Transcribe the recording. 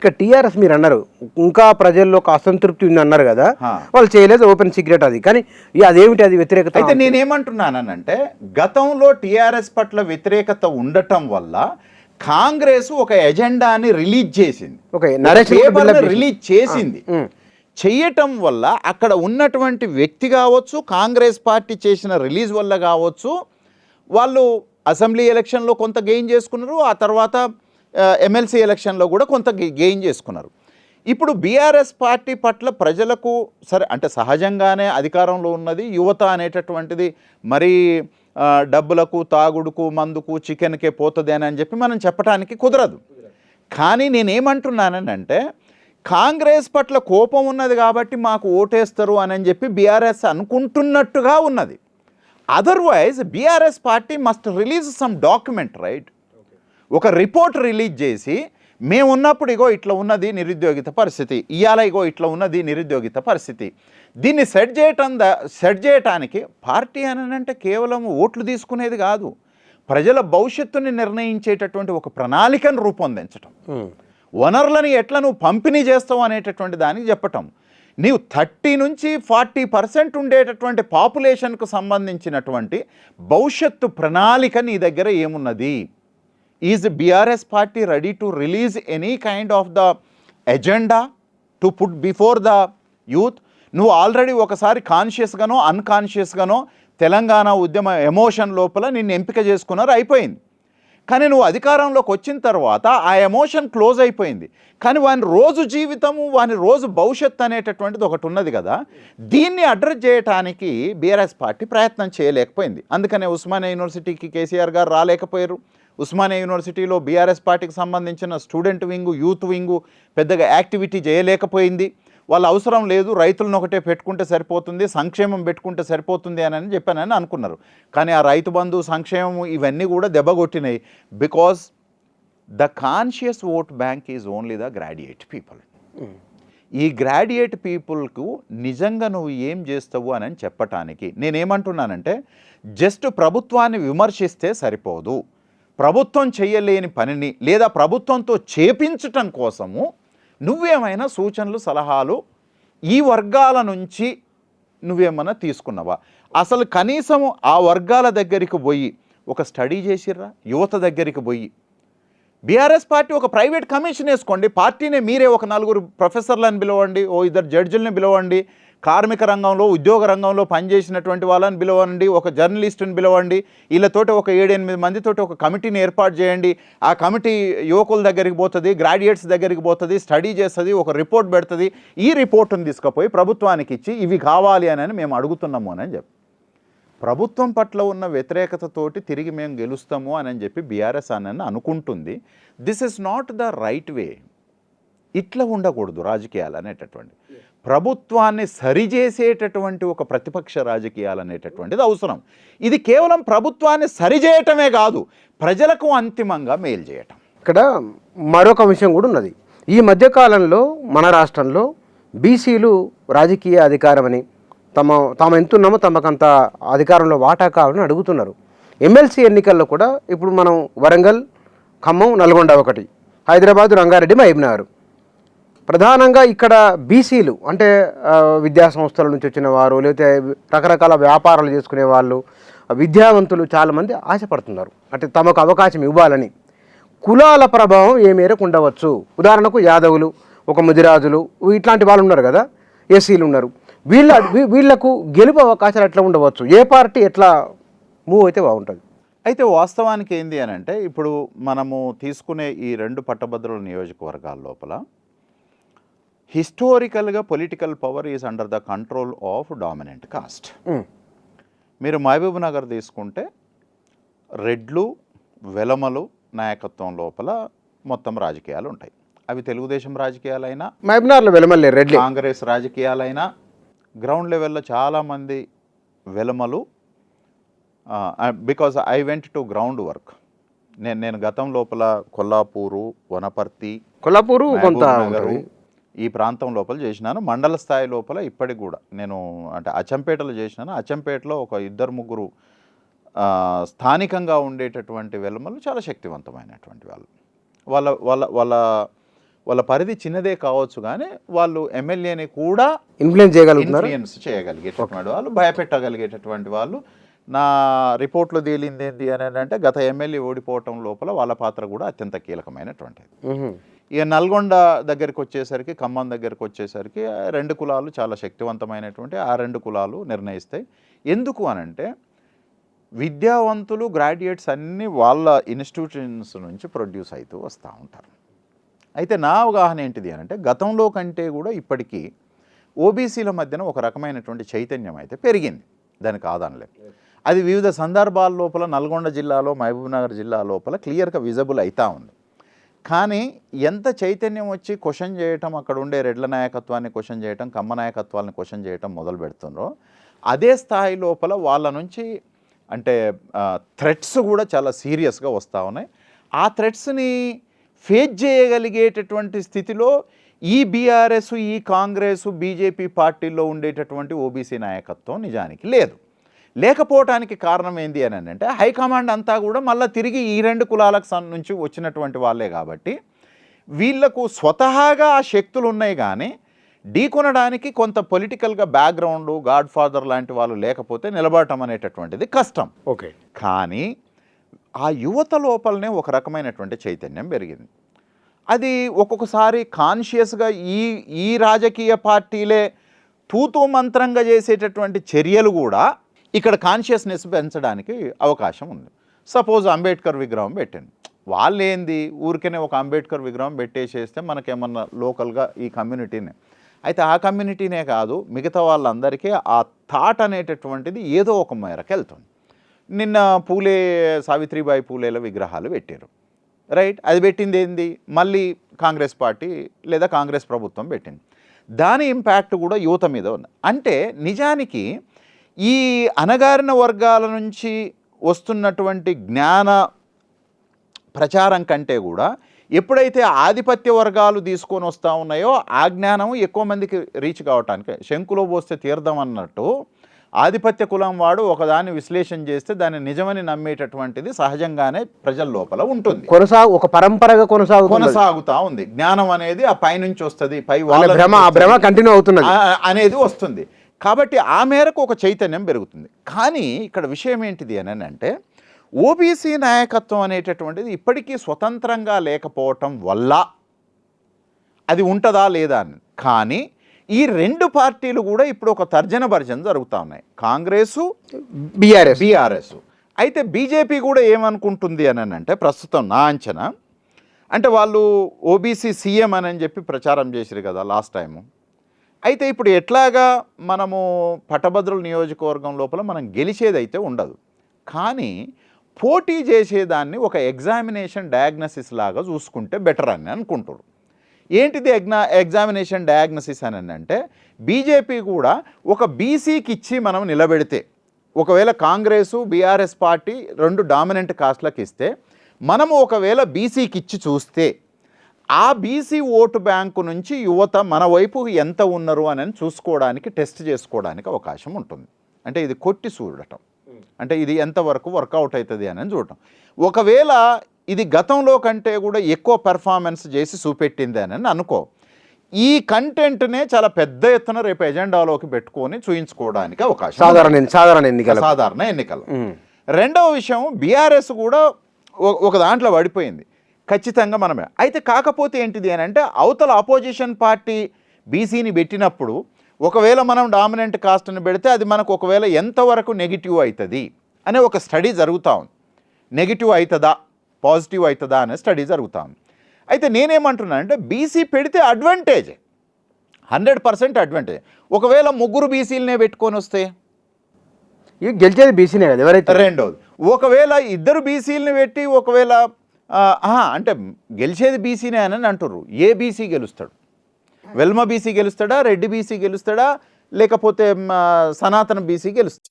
ఇక టీఆర్ఎస్ మీరు అన్నారు ఇంకా ప్రజల్లో ఒక అసంతృప్తి ఉంది అన్నారు కదా, హా. వాళ్ళు చేయలేదు, ఓపెన్ సీక్రెట్ అది. కానీ అదేమిటి అది వ్యతిరేకత? అయితే నేనేమంటున్నానంటే గతంలో టీఆర్ఎస్ పట్ల వ్యతిరేకత ఉండటం వల్ల కాంగ్రెస్ ఒక ఎజెండాని రిలీజ్ చేసింది, ఓకే, పేపర్ని రిలీజ్ చేసింది. చెయ్యటం వల్ల అక్కడ ఉన్నటువంటి వ్యక్తి కావచ్చు, కాంగ్రెస్ పార్టీ చేసిన రిలీజ్ వల్ల కావచ్చు, వాళ్ళు అసెంబ్లీ ఎలక్షన్లో కొంత గెయిన్ చేసుకున్నారు, ఆ తర్వాత ఎమ్మెల్సీ ఎలక్షన్లో కూడా కొంత గెయిన్ చేసుకున్నారు. ఇప్పుడు బీఆర్ఎస్ పార్టీ పట్ల ప్రజలకు సరే అంటే సహజంగానే అధికారంలో ఉన్నది యువత అనేటటువంటిది మరీ డబ్బులకు, తాగుడుకు, మందుకు, చికెన్కే పోతుంది అని చెప్పి మనం చెప్పడానికి కుదరదు. కానీ నేనేమంటున్నానంటే కాంగ్రెస్ పట్ల కోపం ఉన్నది కాబట్టి మాకు ఓటేస్తారు అని చెప్పి బీఆర్ఎస్ అనుకుంటున్నట్టుగా ఉన్నది. Otherwise BRS party must release some document, right? ఒక రిపోర్ట్ రిలీజ్ చేసి మేము ఉన్నప్పుడు ఇగో ఇట్లా ఉన్నది నిరుద్యోగిత పరిస్థితి, ఇవాళ ఇగో ఇట్లా ఉన్నది నిరుద్యోగిత పరిస్థితి, దీన్ని సెట్ చేయటానికి పార్టీ అని అంటే కేవలం ఓట్లు తీసుకునేది కాదు, ప్రజల భవిష్యత్తుని నిర్ణయించేటటువంటి ఒక ప్రణాళికను రూపొందించటం, వనరులను ఎట్లా నువ్వు పంపిణీ చేస్తావు అనేటటువంటి దానికి చెప్పటం, నీవు 30 నుంచి 40% ఉండేటటువంటి పాపులేషన్కు సంబంధించినటువంటి భవిష్యత్తు ప్రణాళిక నీ దగ్గర ఏమున్నది? Is BRS party ready to release any kind of the agenda to put before the youth? నువ్వు ఆల్రెడీ ఒకసారి కాన్షియస్గానో అన్కాన్షియస్గానో తెలంగాణ ఉద్యమ ఎమోషన్ లోపల నిన్ను ఎంపిక చేసుకున్నారు, అయిపోయింది. కానీ నువ్వు అధికారంలోకి వచ్చిన తర్వాత ఆ ఎమోషన్ క్లోజ్ అయిపోయింది. కానీ వాని రోజు జీవితము, వాని రోజు భవిష్యత్తు అనేటటువంటిది ఒకటి ఉన్నది కదా, దీన్ని అడ్రస్ చేయడానికి బీఆర్ఎస్ పార్టీ ప్రయత్నం చేయలేకపోయింది. అందుకనే ఉస్మానియా యూనివర్సిటీకి కేసీఆర్ గారు రాలేకపోయారు. ఉస్మానియా యూనివర్సిటీలో బీఆర్ఎస్ పార్టీకి సంబంధించిన స్టూడెంట్ వింగు, యూత్ వింగు పెద్దగా యాక్టివిటీ చేయలేకపోయింది. వాళ్ళ అవసరం లేదు, రైతులను ఒకటే పెట్టుకుంటే సరిపోతుంది, సంక్షేమం పెట్టుకుంటే సరిపోతుంది అని చెప్పానని అనుకున్నారు. కానీ ఆ రైతు బంధు, సంక్షేమం ఇవన్నీ కూడా దెబ్బగొట్టినాయి. Because the conscious vote bank is only the graduate people. ఈ గ్రాడ్యుయేట్ పీపుల్కు నిజంగా నువ్వు ఏం చేస్తావు అని చెప్పటానికి నేనేమంటున్నానంటే జస్ట్ ప్రభుత్వాన్ని విమర్శిస్తే సరిపోదు. ప్రభుత్వం చేయలేని పనిని లేదా ప్రభుత్వంతో చేపించటం కోసము నువ్వేమైనా సూచనలు, సలహాలు ఈ వర్గాల నుంచి నువ్వేమైనా తీసుకున్నావా? అసలు కనీసము ఆ వర్గాల దగ్గరికి పోయి ఒక స్టడీ చేసిర్రా? యువత దగ్గరికి పోయి బీఆర్ఎస్ పార్టీ ఒక ప్రైవేట్ కమిషన్ వేసుకోండి, పార్టీనే మీరే ఒక 4 ప్రొఫెసర్లను పిలవండి, ఓ 2 జడ్జిలను పిలవండి, కార్మిక రంగంలో, ఉద్యోగ రంగంలో పనిచేసినటువంటి వాళ్ళని పిలవండి, ఒక జర్నలిస్టుని పిలవండి, వీళ్ళతోటి ఒక 7-8 మందితోటి ఒక కమిటీని ఏర్పాటు చేయండి. ఆ కమిటీ యువకుల దగ్గరికి పోతుంది, గ్రాడ్యుయేట్స్ దగ్గరికి పోతుంది, స్టడీ చేస్తుంది, ఒక రిపోర్ట్ పెడుతుంది. ఈ రిపోర్టును తీసుకుపోయి ప్రభుత్వానికి ఇచ్చి ఇవి కావాలి అని మేము అడుగుతున్నాము అని చెప్పి ప్రభుత్వం పట్ల ఉన్న వ్యతిరేకతతోటి తిరిగి మేము గెలుస్తాము అని చెప్పి బీఆర్ఎస్ అని అనుకుంటుంది. This is not the right way. ఇట్లా ఉండకూడదు రాజకీయాలు అనేటటువంటి. ప్రభుత్వాన్ని సరిచేసేటటువంటి ఒక ప్రతిపక్ష రాజకీయాలు అనేటటువంటిది అవసరం. ఇది కేవలం ప్రభుత్వాన్ని సరిచేయటమే కాదు, ప్రజలకు అంతిమంగా మేలు చేయటం. ఇక్కడ మరొక విషయం కూడా ఉన్నది. ఈ మధ్యకాలంలో మన రాష్ట్రంలో బీసీలు రాజకీయ అధికారమని తాము ఎంతున్నామో తమకంత అధికారంలో వాటా కావాలని అడుగుతున్నారు. ఎమ్మెల్సీ ఎన్నికల్లో కూడా ఇప్పుడు మనం వరంగల్, ఖమ్మం, నల్గొండ ఒకటి, హైదరాబాద్, రంగారెడ్డి, మహబూబ్నగర్, ప్రధానంగా ఇక్కడ బీసీలు అంటే విద్యా సంస్థల నుంచి వచ్చిన వారు, లేకపోతే రకరకాల వ్యాపారాలు చేసుకునే వాళ్ళు, విద్యావంతులు చాలామంది ఆశపడుతున్నారు అంటే తమకు అవకాశం ఇవ్వాలని. కులాల ప్రభావం ఏ మేరకు ఉండవచ్చు? ఉదాహరణకు యాదవులు, ఒక ముదిరాజులు, ఇట్లాంటి వాళ్ళు ఉన్నారు కదా, ఎస్సీలు ఉన్నారు. వీళ్లకు గెలుపు అవకాశాలు ఎట్లా ఉండవచ్చు? ఏ పార్టీ ఎట్లా మూవ్ అయితే బాగుంటుంది? అయితే వాస్తవానికి ఏంది అని అంటే ఇప్పుడు మనము తీసుకునే ఈ 2 పట్టభద్రుల నియోజకవర్గాల లోపల హిస్టారికల్గా political power is under the control of dominant caste. మీరు మహబూబ్ నగర్ తీసుకుంటే రెడ్లు, వెలమలు నాయకత్వం లోపల మొత్తం రాజకీయాలు ఉంటాయి. అవి తెలుగుదేశం రాజకీయాలైనా, మహబూబ్నగర్లో వెలమలే, రెడ్లు, కాంగ్రెస్ రాజకీయాలైనా, గ్రౌండ్ లెవెల్లో చాలామంది వెలమలు. Because I went to ground work. నేను గతం లోపల కొల్లాపూరు, వనపర్తి, కొంత ఈ ప్రాంతం లోపల చేసినాను. మండల స్థాయి లోపల ఇప్పటికి కూడా నేను అంటే అచ్చంపేటలో చేసినాను. అచ్చంపేటలో ఒక 2-3 స్థానికంగా ఉండేటటువంటి వెలమలు చాలా శక్తివంతమైనటువంటి వాళ్ళు. వాళ్ళ వాళ్ళ వాళ్ళ వాళ్ళ పరిధి చిన్నదే కావచ్చు కానీ వాళ్ళు ఎమ్మెల్యేని కూడా ఇన్ఫ్లుయెన్స్ చేయగలుగుతున్నారు. ఇన్ఫ్లుయెన్స్ చేయగలిగేటటువంటి వాళ్ళు, భయపెట్టగలిగేటటువంటి వాళ్ళు. నా రిపోర్ట్లో తేలింది ఏంటి అని అంటే గత ఎమ్మెల్యే ఓడిపోవటం లోపల వాళ్ళ పాత్ర కూడా అత్యంత కీలకమైనటువంటిది. ఇక నల్గొండ దగ్గరికి వచ్చేసరికి, ఖమ్మం దగ్గరికి వచ్చేసరికి రెండు కులాలు చాలా శక్తివంతమైనటువంటి ఆ రెండు కులాలు నిర్ణయిస్తాయి. ఎందుకు అనంటే విద్యావంతులు, గ్రాడ్యుయేట్స్ అన్నీ వాళ్ళ ఇన్స్టిట్యూషన్స్ నుంచి ప్రొడ్యూస్ అవుతూ వస్తూ ఉంటారు. అయితే నా అవగాహన ఏంటిది అంటే గతంలో కంటే కూడా ఇప్పటికీ ఓబీసీల మధ్యన ఒక రకమైనటువంటి చైతన్యం అయితే పెరిగింది, దానికి కాదనలేదు. అది వివిధ సందర్భాల లోపల నల్గొండ జిల్లాలో, మహబూబ్నగర్ జిల్లా లోపల క్లియర్గా విజిబుల్ అవుతూ ఉంది. కానీ ఎంత చైతన్యం వచ్చి క్వశ్చన్ చేయటం, అక్కడ ఉండే రెడ్ల నాయకత్వాన్ని క్వశ్చన్ చేయటం, కమ్మ నాయకత్వాన్ని క్వశ్చన్ చేయటం మొదలు పెడుతుండ్రో అదే స్థాయి లోపల వాళ్ళ నుంచి అంటే థ్రెట్స్ కూడా చాలా సీరియస్గా వస్తూ ఉన్నాయి. ఆ థ్రెట్స్ని ఫేస్ చేయగలిగేటటువంటి స్థితిలో ఈ బీఆర్ఎస్, ఈ కాంగ్రెస్, బీజేపీ పార్టీల్లో ఉండేటటువంటి ఓబీసీ నాయకత్వం నిజానికి లేదు. లేకపోవటానికి కారణం ఏంటి అని అంటే హైకమాండ్ అంతా కూడా మళ్ళీ తిరిగి ఈ రెండు కులాలకు నుంచి వచ్చినటువంటి వాళ్ళే కాబట్టి వీళ్లకు స్వతహాగా ఆ శక్తులు ఉన్నాయి. కానీ ఢీకొనడానికి కొంత పొలిటికల్గా బ్యాక్గ్రౌండ్, గాడ్ ఫాదర్ లాంటి వాళ్ళు లేకపోతే నిలబడటం అనేటటువంటిది కష్టం. ఓకే, కానీ ఆ యువత లోపలనే ఒక రకమైనటువంటి చైతన్యం పెరిగింది. అది ఒక్కొక్కసారి కాన్షియస్గా ఈ రాజకీయ పార్టీలే తూతూ మంత్రంగా చేసేటటువంటి చర్యలు కూడా ఇక్కడ కాన్షియస్నెస్ పెంచడానికి అవకాశం ఉంది. సపోజ్ అంబేద్కర్ విగ్రహం పెట్టాను, వాళ్ళు ఏంది ఊరికనే ఒక అంబేద్కర్ విగ్రహం పెట్టేసేస్తే మనకేమన్నా లోకల్గా ఈ కమ్యూనిటీనే, అయితే ఆ కమ్యూనిటీనే కాదు మిగతా వాళ్ళందరికీ ఆ థాట్ అనేటటువంటిది ఏదో ఒక మేరకు వెళ్తుంది. నిన్న పూలే, సావిత్రిబాయి పూలేల విగ్రహాలు పెట్టారు, రైట్? అది పెట్టింది ఏంది, మళ్ళీ కాంగ్రెస్ పార్టీ లేదా కాంగ్రెస్ ప్రభుత్వం పెట్టింది. దాని ఇంపాక్ట్ కూడా యువత మీద ఉంది. అంటే నిజానికి ఈ అణగారిన వర్గాల నుంచి వస్తున్నటువంటి జ్ఞాన ప్రచారం కంటే కూడా ఎప్పుడైతే ఆధిపత్య వర్గాలు తీసుకొని వస్తూ ఉన్నాయో ఆ జ్ఞానం ఎక్కువ మందికి రీచ్ కావటానికి, శంకులో పోస్తే తీర్థం అన్నట్టు ఆధిపత్య కులం వాడు ఒకదాన్ని విశ్లేషణ చేస్తే దాన్ని నిజమని నమ్మేటటువంటిది సహజంగానే ప్రజల లోపల ఉంటుంది, ఒక పరంపరగా కొనసాగుతూ ఉంది. జ్ఞానం అనేది ఆ పైనుంచి వస్తుంది, పై భ్రమ కంటిన్యూ అవుతుంది అనేది వస్తుంది. కాబట్టి ఆ మేరకు ఒక చైతన్యం పెరుగుతుంది. కానీ ఇక్కడ విషయం ఏంటిది అని అంటే ఓబీసీ నాయకత్వం అనేటటువంటిది ఇప్పటికీ స్వతంత్రంగా లేకపోవటం వల్ల అది ఉంటుందా లేదా అని. కానీ ఈ రెండు పార్టీలు కూడా ఇప్పుడు ఒక తర్జన భర్జన జరుగుతూ ఉన్నాయి, కాంగ్రెసు, బీఆర్ఎస్. అయితే బీజేపీ కూడా ఏమనుకుంటుంది అని అంటే ప్రస్తుతం నా అంచనా అంటే వాళ్ళు ఓబీసీ సీఎం అని చెప్పి ప్రచారం చేసిరు కదా లాస్ట్ టైము. అయితే ఇప్పుడు ఎట్లాగా మనము పట్టభద్రుల నియోజకవర్గం లోపల మనం గెలిచేదైతే ఉండదు, కానీ పోటీ చేసేదాన్ని ఒక ఎగ్జామినేషన్ డయాగ్నసిస్ లాగా చూసుకుంటే బెటర్ అని అనుకుంటారు. ఏంటిది ఎగ్జామినేషన్ డయాగ్నసిస్ అని అంటే బీజేపీ కూడా ఒక బీసీకి ఇచ్చి మనం నిలబెడితే, ఒకవేళ కాంగ్రెసు, బీఆర్ఎస్ పార్టీ రెండు డామినెంట్ కాస్ట్లకు ఇస్తే మనము ఒకవేళ బీసీకి ఇచ్చి చూస్తే ఆ బీసీ ఓటు బ్యాంకు నుంచి యువత మన వైపు ఎంత ఉన్నారు అని చూసుకోవడానికి, టెస్ట్ చేసుకోవడానికి అవకాశం ఉంటుంది. అంటే ఇది కొట్టి చూడటం, అంటే ఇది ఎంతవరకు వర్కౌట్ అవుతుంది అని చూడటం. ఒకవేళ ఇది గతంలో కంటే కూడా ఎక్కువ పెర్ఫార్మెన్స్ చేసి చూపెట్టింది అని అనుకో, ఈ కంటెంట్నే చాలా పెద్ద ఎత్తున రేపు ఎజెండాలోకి పెట్టుకొని చూయించుకోవడానికి అవకాశం, సాధారణ ఎన్నికలు. రెండవ విషయం, బీఆర్ఎస్ కూడా ఒక దాంట్లో పడిపోయింది ఖచ్చితంగా మనమే. అయితే కాకపోతే ఏంటిది అని అంటే అవతల అపోజిషన్ పార్టీ బీసీని పెట్టినప్పుడు ఒకవేళ మనం డామినెంట్ కాస్ట్ని పెడితే అది మనకు ఒకవేళ ఎంతవరకు నెగిటివ్ అవుతుంది అనే ఒక స్టడీ జరుగుతూ ఉంది. నెగిటివ్ అవుతుందా, పాజిటివ్ అవుతుందా అనే స్టడీ జరుగుతూ ఉంది. అయితే నేనేమంటున్నానంటే బీసీ పెడితే అడ్వాంటేజ్, 100% అడ్వాంటేజ్. ఒకవేళ ముగ్గురు బీసీలనే పెట్టుకొని వస్తే గెలిచేది బీసీనే కదా ఎవరైతే. రెండోది, ఒకవేళ ఇద్దరు బీసీలని పెట్టి ఒకవేళ అంటే గెలిచేది బీసీనే అని అంటుర్రు, ఏ బీసీ గెలుస్తాడు? వెల్మ బీసీ గెలుస్తాడా, రెడ్డి బీసీ గెలుస్తాడా, లేకపోతే సనాతన బీసీ గెలుస్తాడు?